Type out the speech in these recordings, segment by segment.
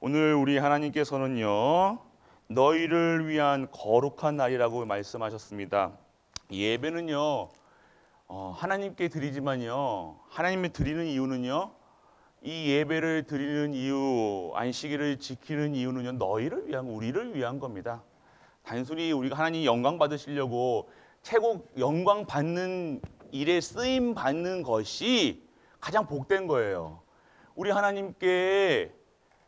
오늘 우리 하나님께서는요, 너희를 위한 거룩한 날이라고 말씀하셨습니다. 예배는요, 하나님께 드리지만요, 하나님께 드리는 이유는요, 이 예배를 드리는 이유, 안식일을 지키는 이유는요, 너희를 위한, 우리를 위한 겁니다. 단순히 우리가 하나님 영광 받으시려고 최고 영광 받는 일에 쓰임 받는 것이 가장 복된 거예요. 우리 하나님께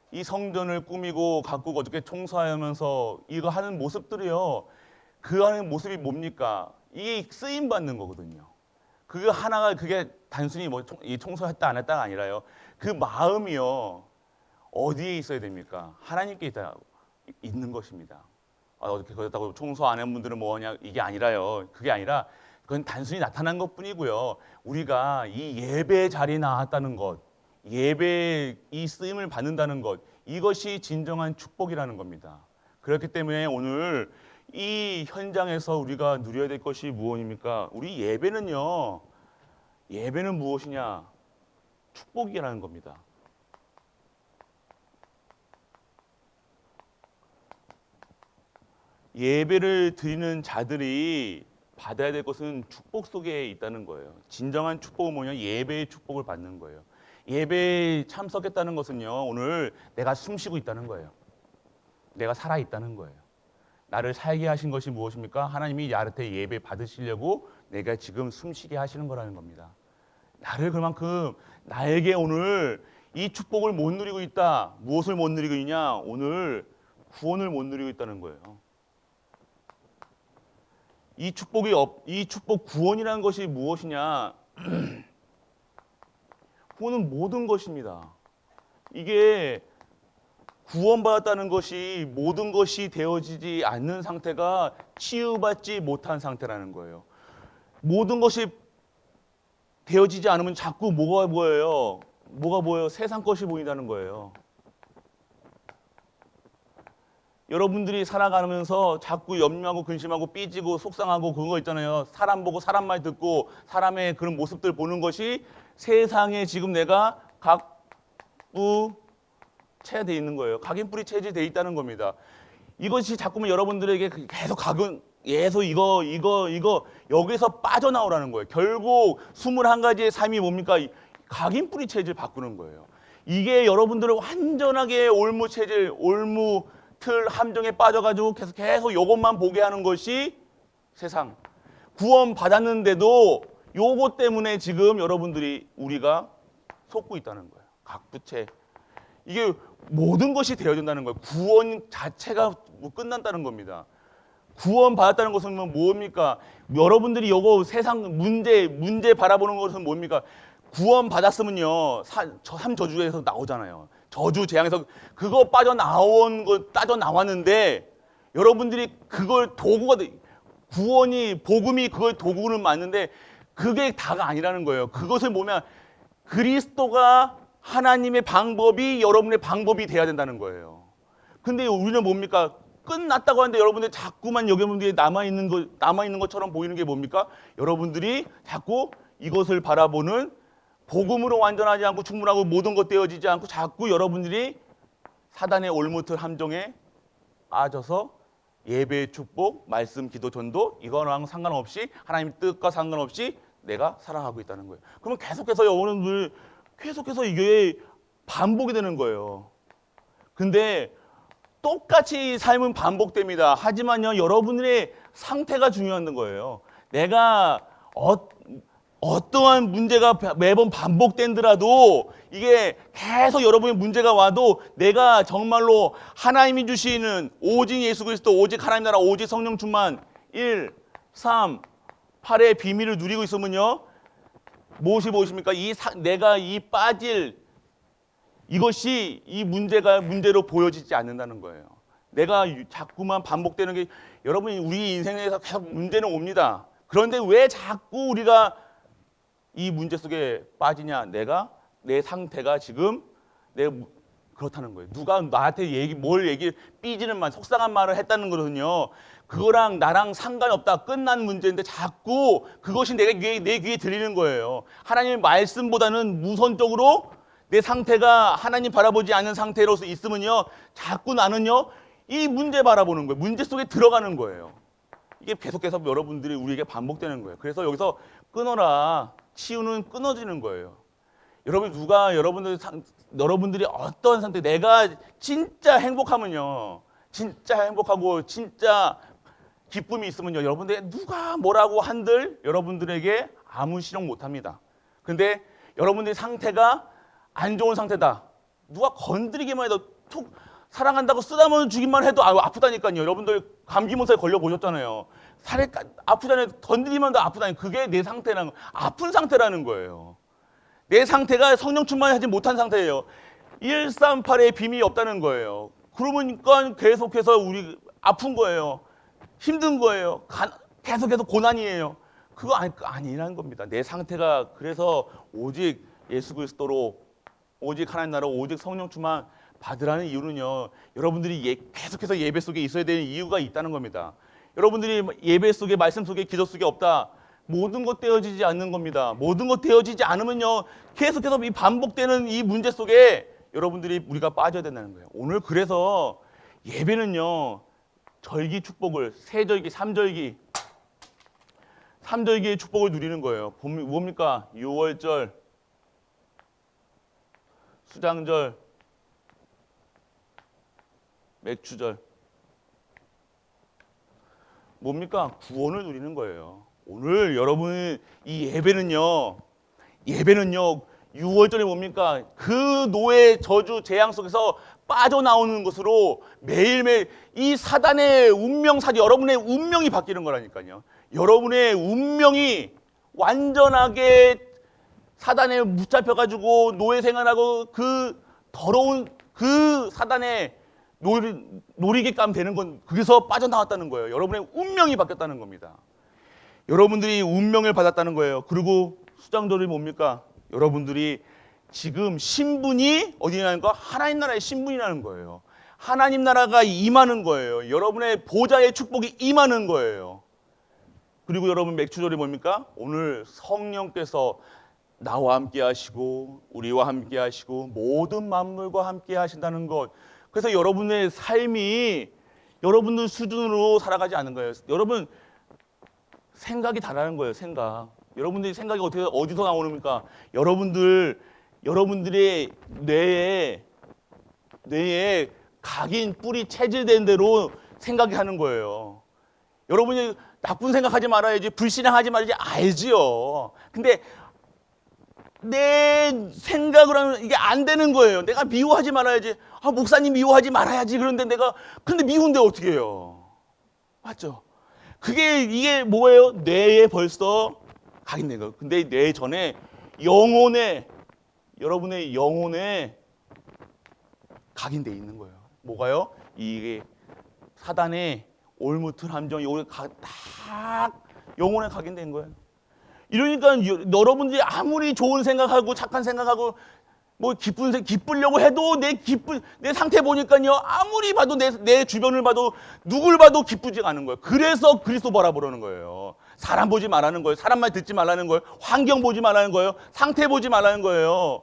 이 성전을 꾸미고 가꾸고 어떻게 청소하면서 이거 하는 모습들이요. 그 하는 모습이 뭡니까? 이게 쓰임 받는 거거든요. 그거 하나가 그게 단순히 뭐 청소했다 안 했다가 아니라요. 그 마음이요. 어디에 있어야 됩니까? 하나님께 있는 것입니다. 어떻게 그렇다고 청소 안 한 분들은 뭐냐 이게 아니라요. 그게 아니라 그건 단순히 나타난 것뿐이고요. 우리가 이 예배 자리에 나왔다는 것, 예배에 이 쓰임을 받는다는 것, 이것이 진정한 축복이라는 겁니다. 그렇기 때문에 오늘 이 현장에서 우리가 누려야 될 것이 무엇입니까? 우리 예배는요, 예배는 무엇이냐? 축복이라는 겁니다. 예배를 드리는 자들이 받아야 될 것은 축복 속에 있다는 거예요. 진정한 축복은 뭐냐? 예배의 축복을 받는 거예요. 예배에 참석했다는 것은요, 오늘 내가 숨쉬고 있다는 거예요. 내가 살아있다는 거예요. 나를 살게 하신 것이 무엇입니까? 하나님이 나한테 예배 받으시려고 내가 지금 숨쉬게 하시는 거라는 겁니다. 나를 그만큼 나에게 오늘 이 축복을 못 누리고 있다. 무엇을 못 누리고 있냐? 오늘 구원을 못 누리고 있다는 거예요. 이 축복 구원이라는 것이 무엇이냐? 구원은 모든 것입니다. 이게 구원받았다는 것이 모든 것이 되어지지 않는 상태가 치유받지 못한 상태라는 거예요. 모든 것이 되어지지 않으면 자꾸 뭐가 보여요? 뭐가 보여요? 세상 것이 보인다는 거예요. 여러분들이 살아가면서 자꾸 염려하고 근심하고 삐지고 속상하고 그런 거 있잖아요. 사람 보고 사람 말 듣고 사람의 그런 모습들 보는 것이 세상에 지금 내가 각부체돼 있는 거예요. 각인뿌리 체질돼 있다는 겁니다. 이것이 자꾸만 여러분들에게 계속 이거 여기서 빠져나오라는 거예요. 결국 21가지의 삶이 뭡니까? 각인뿌리 체질 바꾸는 거예요. 이게 여러분들을 완전하게 올무 틀 함정에 빠져가지고 계속 이것만 보게 하는 것이 세상. 구원 받았는데도 요것 때문에 지금 여러분들이 우리가 속고 있다는 거예요. 각부채. 이게 모든 것이 되어야 된다는 거예요. 구원 자체가 끝난다는 겁니다. 구원 받았다는 것은 뭡니까? 여러분들이 요거 세상 문제 바라보는 것은 뭡니까? 구원 받았으면요. 삼저주에서 나오잖아요. 저주 재앙에서 그거 빠져나왔는데 여러분들이 그걸 구원이 복음이 그걸 도구는 맞는데 그게 다가 아니라는 거예요. 그것을 보면 그리스도가 하나님의 방법이 여러분의 방법이 돼야 된다는 거예요. 근데 우리는 뭡니까? 끝났다고 하는데 여러분들이 자꾸만 여러분들이 남아있는 것처럼 보이는 게 뭡니까? 여러분들이 자꾸 이것을 바라보는 복음으로 완전하지 않고 충분하고 모든 것 되어지지 않고 자꾸 여러분들이 사단의 올무틀 함정에 빠져서 예배의 축복, 말씀, 기도, 전도 이거랑 상관없이 하나님 뜻과 상관없이 내가 살아가고 있다는 거예요. 그러면 계속해서 여러분들 계속해서 이게 반복이 되는 거예요. 근데 똑같이 삶은 반복됩니다. 하지만요, 여러분들의 상태가 중요한 거예요. 내가 어떠한 문제가 매번 반복된더라도 이게 계속 여러분의 문제가 와도 내가 정말로 하나님이 주시는 오직 예수 그리스도, 오직 하나님 나라, 오직 성령 충만 1, 3, 8의 비밀을 누리고 있으면요. 무엇입니까? 내가 빠질 이것이 이 문제로 보여지지 않는다는 거예요. 내가 자꾸만 반복되는 게 여러분이 우리 인생에서 계속 문제는 옵니다. 그런데 왜 자꾸 우리가 이 문제 속에 빠지냐? 내 상태가 지금 그렇다는 거예요. 누가 나한테 삐지는 말, 속상한 말을 했다는 거거든요. 그거랑 나랑 상관없다. 끝난 문제인데 자꾸 그것이 내 귀에 들리는 거예요. 하나님의 말씀보다는 우선적으로 내 상태가 하나님 바라보지 않는 상태로서 있으면요, 자꾸 나는요 이 문제 바라보는 거예요. 문제 속에 들어가는 거예요. 이게 계속해서 여러분들이 우리에게 반복되는 거예요. 그래서 여기서 끊어라, 치유는 끊어지는 거예요. 여러분, 누가 여러분들이 어떤 상태, 내가 진짜 행복하면요, 진짜 행복하고 진짜 기쁨이 있으면요, 여러분들 누가 뭐라고 한들 여러분들에게 아무 실용 못합니다. 근데 여러분들의 상태가 안 좋은 상태다, 누가 건드리기만 해도 툭 사랑한다고 쓰다만 주기만 해도 아프다니까요. 여러분들 감기몸살에 걸려 보셨잖아요. 살이 아프잖아요. 건드리면 더 아프다니. 그게 내 상태라는, 아픈 상태라는 거예요. 내 상태가 성령 충만하지 못한 상태예요. 138의 비밀이 없다는 거예요. 그러니까 계속해서 우리 아픈 거예요. 힘든 거예요. 계속해서 고난이에요. 그거 아니라는 겁니다. 내 상태가, 그래서 오직 예수 그리스도로, 오직 하나님 나라, 오직 성령 충만 받으라는 이유는요, 여러분들이 계속해서 예배 속에 있어야 되는 이유가 있다는 겁니다. 여러분들이 예배 속에, 말씀 속에, 기도 속에 없다, 모든 것 되어지지 않는 겁니다. 모든 것 되어지지 않으면요, 계속해서 이 반복되는 이 문제 속에 여러분들이, 우리가 빠져야 된다는 거예요. 오늘 그래서 예배는요, 절기 축복을, 세절기, 삼절기의 축복을 누리는 거예요. 뭡니까? 유월절, 수장절, 맥주절. 뭡니까? 구원을 누리는 거예요. 오늘 여러분 이 예배는요, 6월절에 뭡니까? 그 노예, 저주, 재앙 속에서 빠져나오는 것으로 매일매일 이 사단의 운명사지, 여러분의 운명이 바뀌는 거라니까요. 여러분의 운명이 완전하게 사단에 붙잡혀가지고 노예 생활하고 그 더러운 그 사단의 놀이개감 되는 건, 거기서 빠져나왔다는 거예요. 여러분의 운명이 바뀌었다는 겁니다. 여러분들이 운명을 받았다는 거예요. 그리고 수장절이 뭡니까? 여러분들이 지금 신분이 어디냐는 거? 하나님 나라의 신분이라는 거예요. 하나님 나라가 임하는 거예요. 여러분의 보좌의 축복이 임하는 거예요. 그리고 여러분 맥주절이 뭡니까? 오늘 성령께서 나와 함께 하시고 우리와 함께 하시고 모든 만물과 함께 하신다는 것. 그래서 여러분의 삶이 여러분들 수준으로 살아가지 않는 거예요. 여러분 생각이 다르는 거예요. 생각. 여러분들이 생각이 어디서 나오는가? 여러분들의 뇌에 각인 뿔이 체질된 대로 생각이 하는 거예요. 여러분이 나쁜 생각하지 말아야지, 불신앙하지 말아야지 알지요. 근데 내 생각으로 하면 이게 안 되는 거예요. 내가 미워하지 말아야지. 목사님 미워하지 말아야지. 근데 미운데 어떻게 해요? 맞죠? 이게 뭐예요? 뇌에 벌써 각인된 거예요. 근데 뇌 전에 여러분의 영혼에 각인돼 있는 거예요. 뭐가요? 이게 사단의 올무튼 함정이 다 영혼에 각인된 거예요. 이러니까 여러분들이 아무리 좋은 생각하고 착한 생각하고 뭐 기쁘려고 해도 내 상태 보니까요, 아무리 봐도 내 주변을 봐도 누굴 봐도 기쁘지가 않은 거예요. 그래서 그리스도 바라보라는 거예요. 사람 보지 말라는 거예요. 사람 말 듣지 말라는 거예요. 환경 보지 말라는 거예요. 상태 보지 말라는 거예요.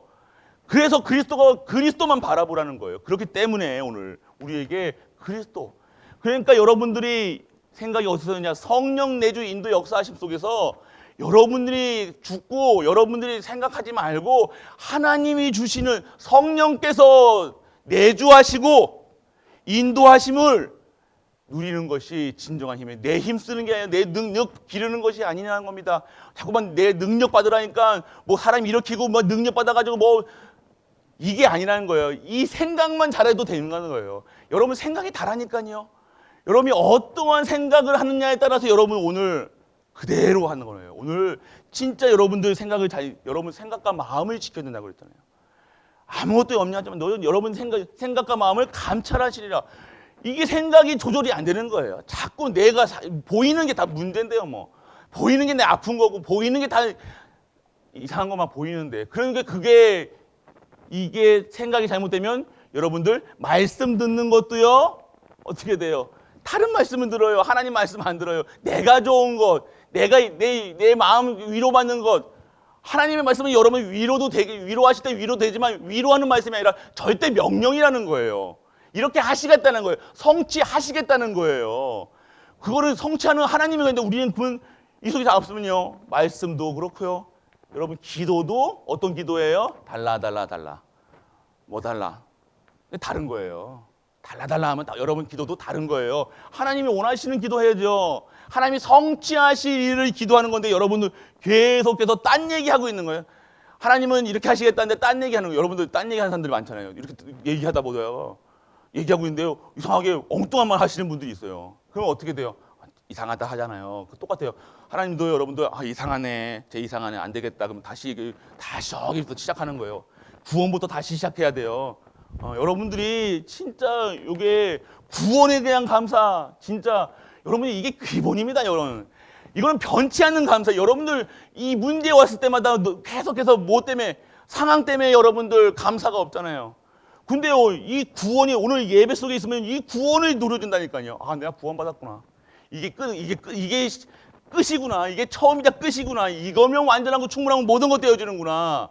그래서 그리스도만 바라보라는 거예요. 그렇기 때문에 오늘 우리에게 그리스도. 그러니까 여러분들이 생각이 어디서 드냐? 성령 내주 인도 역사하심 속에서 여러분들이 죽고 여러분들이 생각하지 말고 하나님이 주시는 성령께서 내주하시고 인도하심을 누리는 것이 진정한 힘이에요. 내 힘 쓰는 게 아니라 내 능력 기르는 것이 아니냐는 겁니다. 자꾸만 내 능력 받으라니까 뭐 사람 일으키고 뭐 능력 받아가지고 뭐 이게 아니라는 거예요. 이 생각만 잘해도 되는 거예요. 여러분 생각이 다르니까요. 여러분이 어떠한 생각을 하느냐에 따라서 여러분 오늘 그대로 하는 거예요. 오늘 진짜 여러분들 여러분 생각과 마음을 지켜야 된다고 그랬잖아요. 아무것도 염려하지만 여러분 생각과 마음을 감찰하시리라. 이게 생각이 조절이 안 되는 거예요. 자꾸 내가 보이는 게 다 문제인데요. 뭐 보이는 게 내 아픈 거고 보이는 게 다 이상한 것만 보이는데, 그러니까 이게 생각이 잘못되면 여러분들 말씀 듣는 것도요 어떻게 돼요? 다른 말씀은 들어요. 하나님 말씀 안 들어요. 내가 좋은 것, 내 마음 위로받는 것, 하나님의 말씀은 여러분 위로도 되게 위로하실 때 위로 되지만 위로하는 말씀이 아니라 절대 명령이라는 거예요. 이렇게 하시겠다는 거예요. 성취하시겠다는 거예요. 그거를 성취하는 하나님이 있는데 우리는 그건 이 속에 다 없으면요. 말씀도 그렇고요. 여러분 기도도 어떤 기도예요? 달라. 뭐 달라? 다른 거예요. 달라 하면 여러분 기도도 다른 거예요. 하나님이 원하시는 기도 해야죠. 하나님이 성취하실 일을 기도하는 건데 여러분들 계속해서 딴 얘기하고 있는 거예요. 하나님은 이렇게 하시겠다는데 딴 얘기하는 거예요. 여러분들 딴 얘기하는 사람들이 많잖아요. 이렇게 얘기하다 보다가 얘기하고 있는데요. 이상하게 엉뚱한 말 하시는 분들이 있어요. 그럼 어떻게 돼요? 이상하다 하잖아요. 똑같아요. 하나님도 여러분들 이상하네. 제 이상하네. 안 되겠다. 그럼 다시 저기부터 시작하는 거예요. 구원부터 다시 시작해야 돼요. 여러분들이 진짜 이게 구원에 대한 감사 진짜 여러분이 이게 기본입니다. 여러분. 이거는 변치 않는 감사. 여러분들 이 문제 왔을 때마다 계속해서 뭐 때문에 상황 때문에 여러분들 감사가 없잖아요. 근데요 이 구원이 오늘 예배 속에 있으면 이 구원을 누려준다니까요. 내가 구원받았구나. 이게 끝이구나. 이게 처음이자 끝이구나. 이거면 완전하고 충분하고 모든 것 되어지는구나.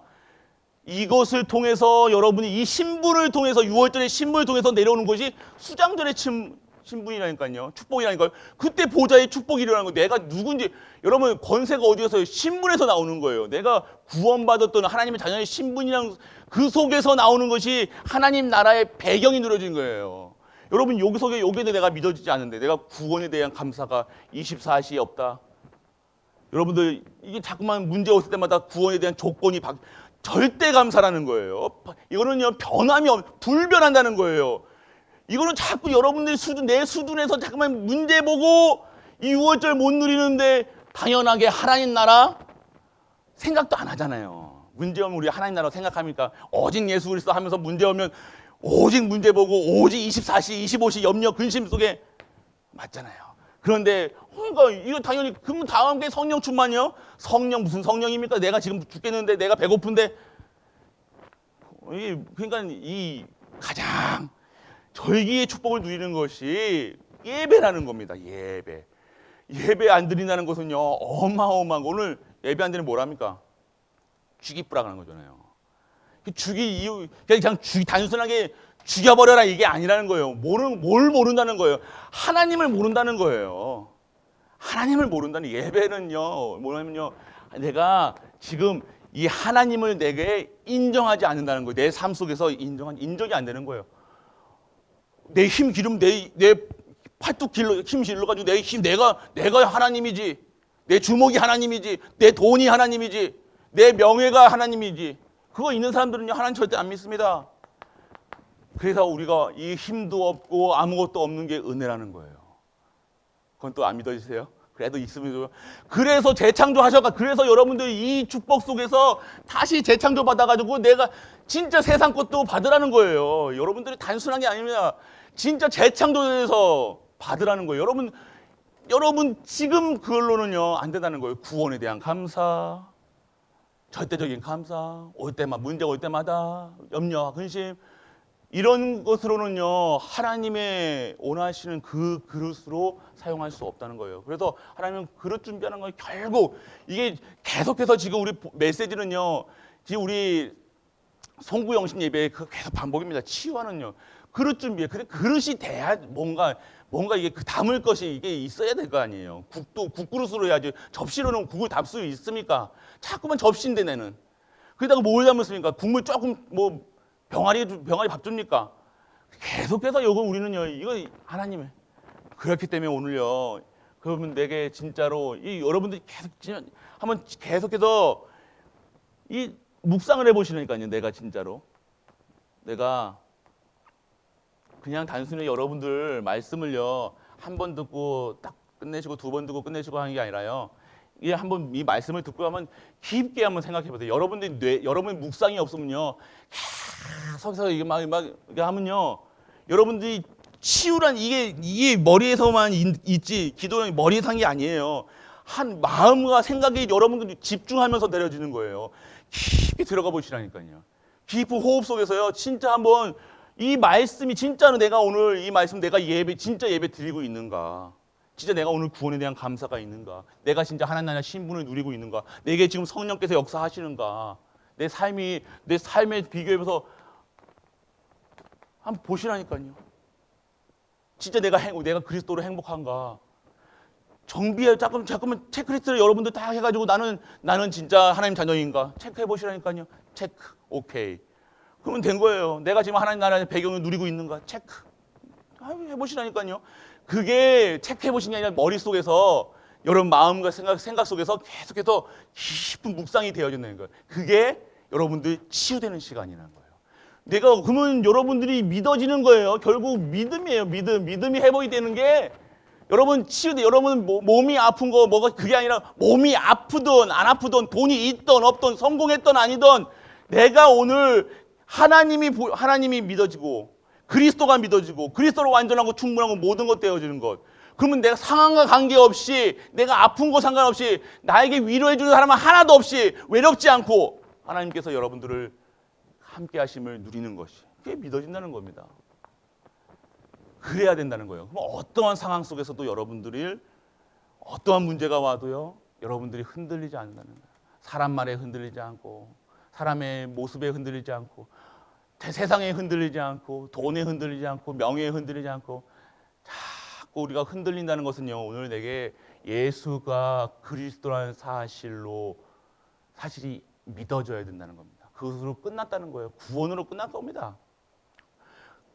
이것을 통해서 여러분이 이 신분을 통해서 6월절의 신분을 통해서 내려오는 것이 수장절의 신분이라니까요. 축복이라니까요. 그때 보좌의 축복이 일어나는 거예요. 내가 누군지 여러분 권세가 어디에서 신분에서 나오는 거예요. 내가 구원받았던 하나님의 자녀의 신분이랑 그 속에서 나오는 것이 하나님 나라의 배경이 누려진 거예요. 여러분 여기 속에 여기에 내가 믿어지지 않는데 내가 구원에 대한 감사가 24시에 없다. 여러분들 이게 자꾸만 문제 없을 때마다 구원에 대한 조건이 절대 감사라는 거예요. 이거는요 변함이 불변한다는 거예요. 이거는 자꾸 여러분들 내 수준에서 자꾸만 문제 보고 이 6월절 못 누리는데 당연하게 하나님 나라 생각도 안 하잖아요. 문제 오면 우리 하나님 나라 생각합니까? 오직 예수 그리스도 하면서 문제 오면 오직 문제 보고 오직 24시 25시 염려 근심 속에 맞잖아요. 그런데 그러니까 이거 당연히 그럼 다음 게 성령 충만이요? 성령 무슨 성령입니까? 내가 지금 죽겠는데 내가 배고픈데 그러니까 이 가장 절기의 축복을 누리는 것이 예배라는 겁니다. 예배 안 드린다는 것은요 어마어마한 거. 오늘 예배 안 드리면 뭐랍니까? 죽이뿌락하는 거잖아요. 이유 그냥 단순하게 죽여버려라 이게 아니라는 거예요. 뭘 모른다는 거예요. 하나님을 모른다는 거예요. 하나님을 모른다는 예배는요 뭐냐면요 내가 지금 이 하나님을 내게 인정하지 않는다는 거예요. 내 삶 속에서 인정이 안 되는 거예요. 내 힘 기름 내 팔뚝 힘 길러가지고 내 힘 내가 하나님이지. 내 주먹이 하나님이지. 내 돈이 하나님이지. 내 명예가 하나님이지. 그거 있는 사람들은요 하나님 절대 안 믿습니다. 그래서 우리가 이 힘도 없고 아무것도 없는 게 은혜라는 거예요. 그건 또 안 믿어지세요? 그래도 있으면 그래서 재창조하셔가 그래서 여러분들 이 축복 속에서 다시 재창조 받아가지고 내가 진짜 세상 것도 받으라는 거예요. 여러분들이 단순한 게 아닙니다. 진짜 재창조해서 받으라는 거예요. 여러분 지금 그걸로는요 안 된다는 거예요. 구원에 대한 감사, 절대적인 감사, 문제가 올 때마다 염려, 근심 이런 것으로는요 하나님의 원하시는 그 그릇으로 사용할 수 없다는 거예요. 그래서 하나님은 그릇 준비하는 건 결국 이게 계속해서 지금 우리 메시지는요 지금 우리 송구영신 예배에 계속 반복입니다. 치유하는요 그릇 준비해. 근데 그릇이 돼야 뭔가 이게 담을 것이 이게 있어야 될 거 아니에요. 국그릇으로 해야지. 접시로는 국을 담을 수 있습니까? 자꾸만 접시인데 내는. 그러다가 뭘 담았습니까? 국물 조금 병아리 밥 줍니까? 계속해서 이거 우리는요 이거 하나님의 그렇기 때문에 오늘요 그러면 내게 진짜로 여러분들이 한번 계속해서 이 묵상을 해보시니까요. 내가 진짜로 내가 그냥 단순히 여러분들 말씀을요 한 번 듣고 딱 끝내시고 두 번 듣고 끝내시고 하는 게 아니라요. 이게 한번 이 말씀을 듣고 하면 깊게 한번 생각해 보세요. 여러분 묵상이 없으면요 계속해서 이게 막 하면요 여러분들이 치유란 이게 머리에서만 있지 기도는 머리에서 한 게 아니에요. 한 마음과 생각이 여러분들이 집중하면서 내려지는 거예요. 깊이 들어가 보시라니까요. 깊은 호흡 속에서요 진짜 한번 이 말씀이 진짜로 내가 오늘 이 말씀 내가 진짜 예배 드리고 있는가? 진짜 내가 오늘 구원에 대한 감사가 있는가? 내가 진짜 하나님 나라 신분을 누리고 있는가? 내게 지금 성령께서 역사하시는가? 내 삶에 비교해서 한번 보시라니까요. 진짜 내가 그리스도로 행복한가? 정비에 잠깐만 체크리스트를 여러분들 다 해가지고 나는 진짜 하나님 자녀인가? 체크해 보시라니까요. 체크, 오케이. 그러면 된 거예요. 내가 지금 하나님 나라의 배경을 누리고 있는가? 체크. 해보시라니까요. 그게 체크해 보신 게 아니라 머릿속에서 여러분 마음과 생각 속에서 계속해서 깊은 묵상이 되어진다는 거예요. 그게 여러분들 치유되는 시간이라는 거예요. 그러면 여러분들이 믿어지는 거예요. 결국 믿음이에요. 믿음이 회복이 되는 게 여러분 여러분 몸이 아픈 거 뭐가 그게 아니라 몸이 아프든 안 아프든 돈이 있든 없든 성공했든 아니든 내가 오늘 하나님이 믿어지고 그리스도가 믿어지고 그리스도로 완전하고 충분하고 모든 것 되어지는 것. 그러면 내가 상황과 관계없이 내가 아픈 거 상관없이 나에게 위로해 주는 사람은 하나도 없이 외롭지 않고 하나님께서 여러분들을 함께 하심을 누리는 것이 그게 믿어진다는 겁니다. 그래야 된다는 거예요. 그럼 어떠한 상황 속에서도 여러분들이 어떠한 문제가 와도요. 여러분들이 흔들리지 않는다는 거예요. 사람 말에 흔들리지 않고 사람의 모습에 흔들리지 않고 세상에 흔들리지 않고 돈에 흔들리지 않고 명예에 흔들리지 않고 자꾸 우리가 흔들린다는 것은요. 오늘 내게 예수가 그리스도라는 사실이 믿어져야 된다는 겁니다. 그것으로 끝났다는 거예요. 구원으로 끝날 겁니다.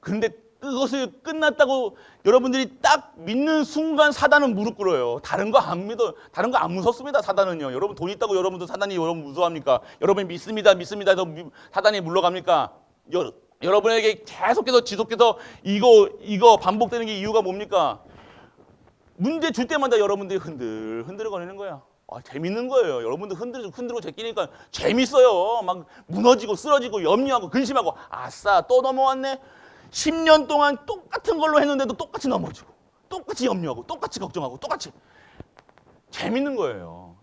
그런데 그것을 끝났다고 여러분들이 딱 믿는 순간 사단은 무릎 꿇어요. 다른 거 안 믿어. 다른 거 안 무섭습니다. 사단은요. 여러분 돈 있다고 여러분도 사단이 여러분 무서워합니까? 여러분이 믿습니다 해서 사단이 물러갑니까? 여러분에게 계속해서 지속해서 이거 반복되는 게 이유가 뭡니까? 문제 줄 때마다 여러분들이 흔들거리는 거야. 재밌는 거예요. 여러분들 흔들고 제끼니까 재밌어요. 막 무너지고 쓰러지고 염려하고 근심하고 아싸 또 넘어왔네. 10년 동안 똑같은 걸로 했는데도 똑같이 넘어지고 똑같이 염려하고 똑같이 걱정하고 똑같이 재밌는 거예요.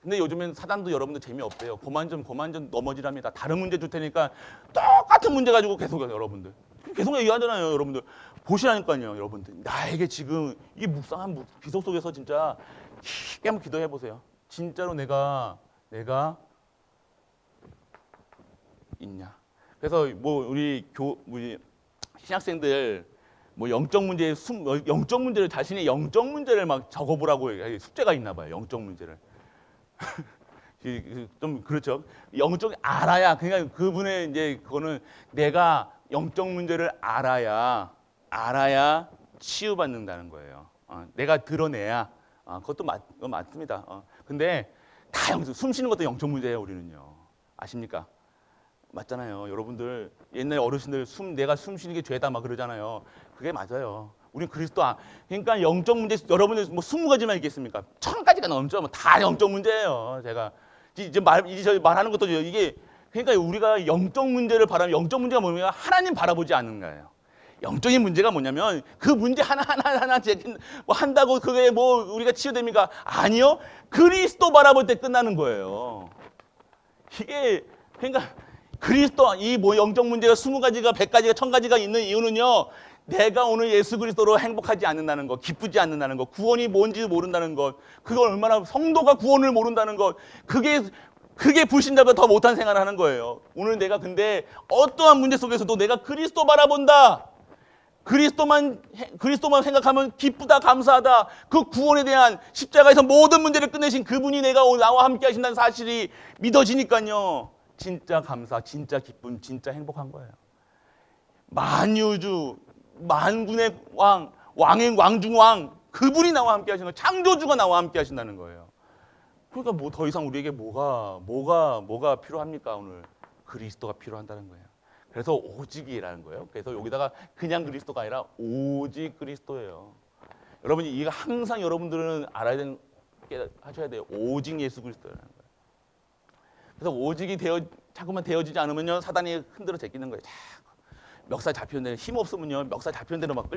근데 요즘엔 사단도 여러분들 재미없대요. 그만 좀 넘어지랍니다. 다른 문제 줄 테니까 똑같은 문제 가지고 계속 여러분들 계속 얘기하잖아요. 여러분들 보시라니까요. 여러분들 나에게 지금 이 묵상한 비속 속에서 진짜 깊게 한번 기도해 보세요. 진짜로 내가 있냐. 그래서 우리 신학생들 영적 문제를 자신의 영적 문제를 막 적어보라고 숙제가 있나 봐요. 영적 문제를. 좀 그렇죠. 영적 알아야 그러니까 그분의 이제 그거는 내가 영적 문제를 알아야 치유받는다는 거예요. 내가 드러내야 그것도 맞습니다. 근데 다 숨 쉬는 것도 영적 문제예요. 우리는요. 아십니까? 맞잖아요. 여러분들 옛날 어르신들 내가 숨 쉬는 게 죄다 막 그러잖아요. 그게 맞아요. 우리 그리스도 그러니까 영적 문제 여러분들 20가지만 있겠습니까? 1000가지가 넘죠. 다 영적 문제예요. 제가 이제 말하는 것도 이게 그러니까 우리가 영적 문제를 바라면 영적 문제가 뭐냐면 하나님 바라보지 않는 거예요. 영적인 문제가 뭐냐면 그 문제 하나 한다고 그게 우리가 치유됩니까? 아니요. 그리스도 바라볼 때 끝나는 거예요. 이게 그러니까 그리스도 영적 문제가 20가지가 100가지가 1000가지가 있는 이유는요. 내가 오늘 예수 그리스도로 행복하지 않는다는 것, 기쁘지 않는다는 것, 구원이 뭔지 모른다는 것, 그걸 얼마나 성도가 구원을 모른다는 것, 그게 불신자보다 더 못한 생활을 하는 거예요. 오늘 내가 근데 어떠한 문제 속에서도 내가 그리스도 바라본다. 그리스도만 생각하면 기쁘다, 감사하다. 그 구원에 대한 십자가에서 모든 문제를 끝내신 그분이 나와 함께 하신다는 사실이 믿어지니까요. 진짜 감사, 진짜 기쁨, 진짜 행복한 거예요. 만유주, 만군의 왕, 왕중왕, 그분이 나와 함께 하시는 거예요. 창조주가 나와 함께 하신다는 거예요. 그러니까 더 이상 우리에게 뭐가 필요합니까? 오늘 그리스도가 필요한다는 거예요. 그래서 오직이라는 거예요. 그래서 여기다가 그냥 그리스도가 아니라 오직 그리스도예요. 여러분이 이거 항상 여러분들은 하셔야 돼요. 오직 예수 그리스도라는 거예요. 그래서 오직이 자꾸만 되어지지 않으면요 사단이 흔들어 제끼는 거예요. 멱살 잡히는 데는 힘 없으면요 멱살 잡히는 대로 막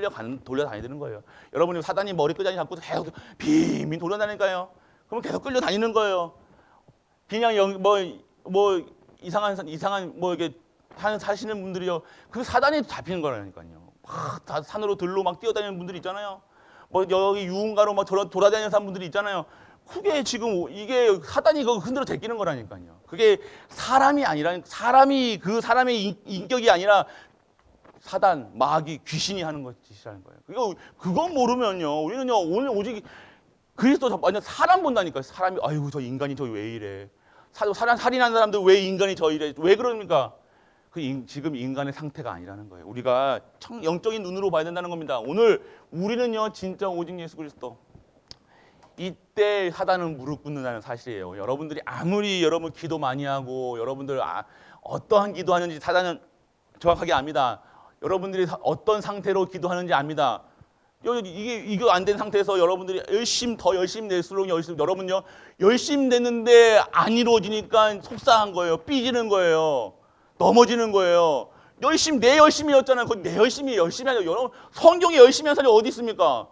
돌려다니는 거예요. 여러분이 사단이 머리 끄자니 잡고 계속 빈빈 돌려다니니까요. 그러면 계속 끌려다니는 거예요. 그냥 이상한 이렇게 사시는 분들이요 그 사단이 잡히는 거라니까요. 다 산으로 들로 막 뛰어다니는 분들 있잖아요. 뭐 여기 유흥가로 막 돌아다니는 사람들이 있잖아요. 그게 지금 이게 사단이 그 흔들어 제끼는 거라니까요. 그게 사람이 아니라 사람이 그 사람의 인격이 아니라 사단, 마귀, 귀신이 하는 것이라는 거예요. 그거 모르면요, 우리는요 오늘 오직 그리스도 완전 사람 본다니까요. 사람이 아이고 저 인간이 저 왜 이래? 살인하는 사람들 왜 인간이 저 이래? 왜 그럽니까? 지금 인간의 상태가 아니라는 거예요. 우리가 영적인 눈으로 봐야 된다는 겁니다. 오늘 우리는요 진짜 오직 예수 그리스도. 이때 사단은 무릎 꿇는다는 사실이에요. 여러분들이 아무리 여러분 기도 많이 하고 여러분들 어떠한 기도하는지 사단은 정확하게 압니다. 여러분들이 어떤 상태로 기도하는지 압니다. 이거 안 된 상태에서 여러분들이 더 열심히 낼수록 여러분요 열심히 냈는데 안 이루어지니까 속상한 거예요. 삐지는 거예요. 넘어지는 거예요. 내 열심이었잖아요. 내 열심히 하죠. 여러분 성경에 열심히 한 사람이 어디 있습니까?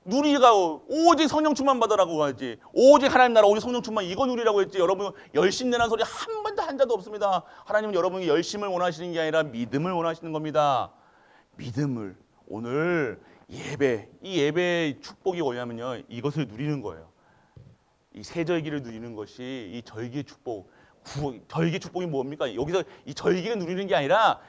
누리가 오직 성령 충만 받으라고 하지. 오직 하나님 나라 오직 성령 충만 이거 누리라고 했지. 여러분 열심 내라는 소리 한 번도 한 자도 없습니다. 하나님은 여러분이 열심을 원하시는 게 아니라 믿음을 원하시는 겁니다. 믿음을 오늘 이 예배의 축복이 뭐냐면요. 이것을 누리는 거예요. 이 세절기를 누리는 것이 이 절기의 축복. 절기의 축복이 뭡니까? 여기서 이 절기를 누리는 게 아니라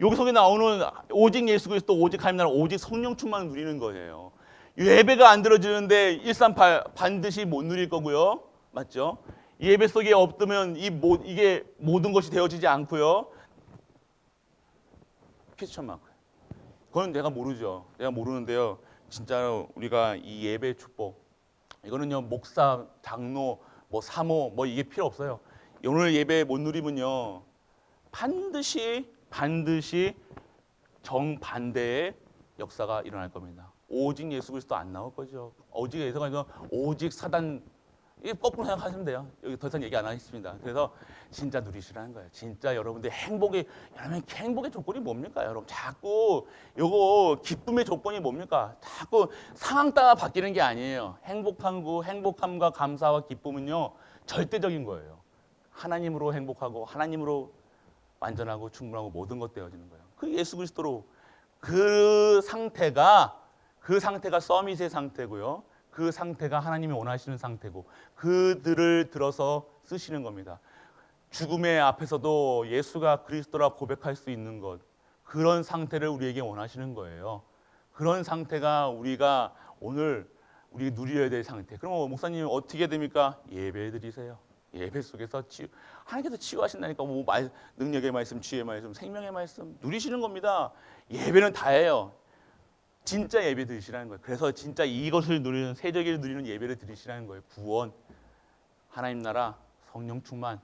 여기서 나오는 오직 예수 그리스도 오직 하나님 나라 오직 성령 충만을 누리는 거예요. 예배가 안 들어지는데 138 반드시 못 누릴 거고요. 맞죠? 예배 속에 없으면 이게 모든 것이 되어지지 않고요. 퀘스천 마크. 그건 내가 모르죠. 내가 모르는데요. 진짜로 우리가 이 예배 축복 이거는요 목사, 장로, 뭐 사모 뭐 이게 필요 없어요. 오늘 예배 못 누리면요 반드시 정반대의 역사가 일어날 겁니다. 오직 예수 그리스도 안 나올 거죠. 오직 예수가 아니라 오직 사단 이게 거꾸로 생각하시면 돼요. 여기 더 이상 얘기 안 하겠습니다. 그래서 진짜 누리시라는 거예요. 진짜 여러분들 행복의 조건이 뭡니까? 여러분 자꾸 요거 기쁨의 조건이 뭡니까? 자꾸 상황 따라 바뀌는 게 아니에요. 행복함과 감사와 기쁨은요 절대적인 거예요. 하나님으로 행복하고 하나님으로 완전하고 충분하고 모든 것 되어지는 거예요. 그 예수 그리스도로 그 상태가 서밋의 상태고요. 그 상태가 하나님이 원하시는 상태고 그들을 들어서 쓰시는 겁니다. 죽음의 앞에서도 예수가 그리스도라 고백할 수 있는 것 그런 상태를 우리에게 원하시는 거예요. 그런 상태가 우리가 오늘 우리 누려야 될 상태. 그럼 목사님 어떻게 됩니까? 예배 드리세요. 예배 속에서 하나님께서 치유하신다니까 능력의 말씀, 지혜의 말씀, 생명의 말씀 누리시는 겁니다. 예배는 다예요. 진짜 예배 드리시라는 거예요. 그래서 진짜 이것을 누리는 세절기를 누리는 예배를 드리시라는 거예요. 구원, 하나님 나라, 성령 충만.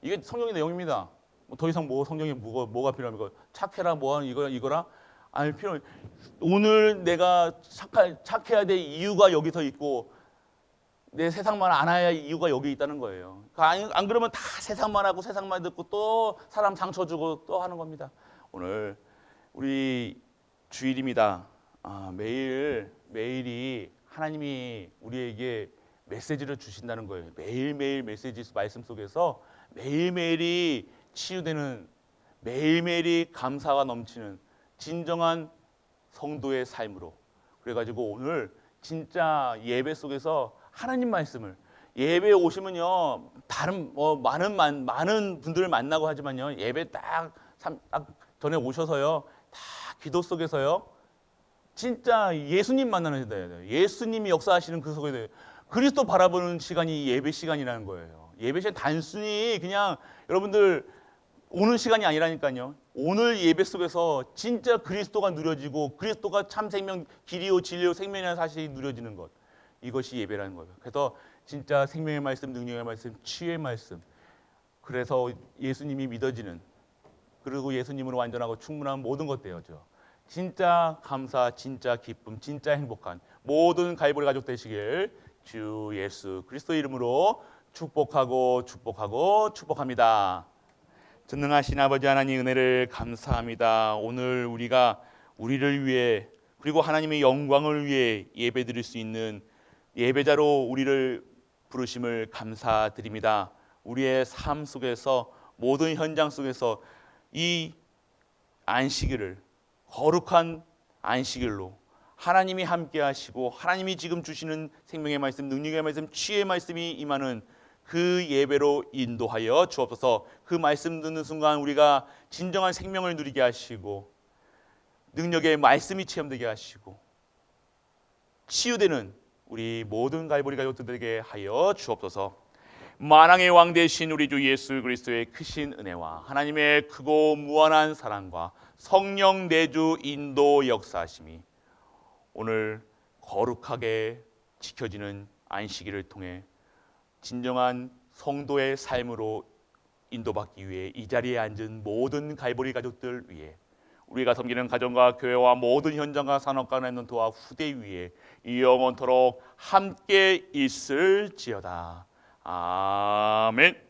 이게 성경의 내용입니다. 더 이상 성경에 뭐가 필요합니까? 착해라 뭐하는 이거라 아니 필요. 오늘 내가 착해야 될 이유가 여기서 있고 내 세상만 안 해야 이유가 여기 있다는 거예요. 안 그러면 다 세상만 하고 세상만 듣고 또 사람 상처 주고 또 하는 겁니다. 오늘 우리 주일입니다. 매일이 하나님이 우리에게 메시지를 주신다는 거예요. 매일매일 메시지 말씀 속에서 매일매일이 치유되는 매일매일이 감사가 넘치는 진정한 성도의 삶으로 그래가지고 오늘 진짜 예배 속에서 하나님 말씀을 예배에 오시면요 다른 많은 분들을 만나고 하지만요 예배 딱 전에 오셔서요 다 기도 속에서요 진짜 예수님 만나는 시대예요. 예수님이 역사하시는 그 속에 그리스도 바라보는 시간이 예배 시간이라는 거예요. 예배 시간 단순히 그냥 여러분들 오는 시간이 아니라니까요. 오늘 예배 속에서 진짜 그리스도가 누려지고 그리스도가 참 생명, 길이요 진리요 생명이라는 사실이 누려지는 것. 이것이 예배라는 거예요. 그래서 진짜 생명의 말씀, 능력의 말씀, 치유의 말씀. 그래서 예수님이 믿어지는 그리고 예수님으로 완전하고 충분한 모든 것 되어져. 진짜 감사, 진짜 기쁨, 진짜 행복한 모든 갈보리 가족 되시길 주 예수 그리스도 이름으로 축복합니다. 전능하신 아버지 하나님 은혜를 감사합니다. 오늘 우리가 우리를 위해 그리고 하나님의 영광을 위해 예배드릴 수 있는 예배자로 우리를 부르심을 감사드립니다. 우리의 삶 속에서 모든 현장 속에서 이 안식일을 거룩한 안식일로 하나님이 함께 하시고 하나님이 지금 주시는 생명의 말씀, 능력의 말씀, 치유의 말씀이 임하는 그 예배로 인도하여 주옵소서. 그 말씀 듣는 순간 우리가 진정한 생명을 누리게 하시고 능력의 말씀이 체험되게 하시고 치유되는 우리 모든 갈보리 가족들에게 하여 주옵소서. 만왕의 왕 되신 우리 주 예수 그리스도의 크신 은혜와 하나님의 크고 무한한 사랑과 성령 내주 인도 역사하심이 오늘 거룩하게 지켜지는 안식일을 통해 진정한 성도의 삶으로 인도받기 위해 이 자리에 앉은 모든 갈보리 가족들 위해 우리가 섬기는 가정과 교회와 모든 현장과 산업과 랩넌트와 후대 위에 영원토록 함께 있을지어다. 아멘.